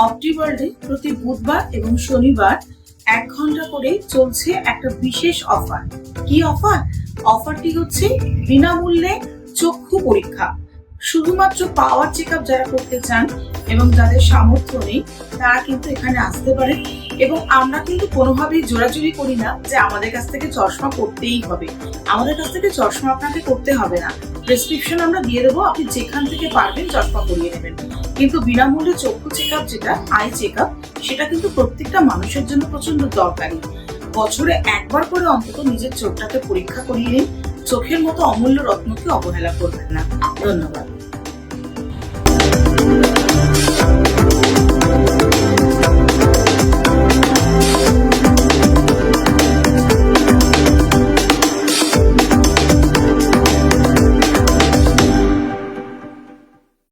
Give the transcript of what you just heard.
অপটি ওয়ার্ল্ডে প্রতি বুধবার এবং শনিবার 1 ঘন্টা করে চলছে একটা বিশেষ অফার। কি অফার? অফারটি হচ্ছে বিনামূল্যে চক্ষু পরীক্ষা। শুধুমাত্র পাওয়ার চেক আপ যারা করতে চান এবং যাদের সামর্থ্য নেই তারা কিন্তু এখানে আসতে পারে। এবং আমরা কিন্তু কোনোভাবেই জোরাজুরি করি না যে আমাদের কাছ থেকে চশমা করতেই হবে। আমাদের কাছ থেকে চশমা আপনাকে করতে হবে না, প্রেসক্রিপশন আমরা দিয়ে দেবো, আপনি যেখান থেকে পারবেন চশমা করিয়ে নেবেন। কিন্তু বিনামূল্যে চক্ষু চেক আপ, যেটা আই চেক আপ, সেটা কিন্তু প্রত্যেকটা মানুষের জন্য প্রচন্ড দরকারি। বছরে একবার করে অন্তত নিজের চোখটাকে পরীক্ষা করিয়ে নিন। চোখের মতো অমূল্য রত্নকে অবহেলা করবেন না। ধন্যবাদ।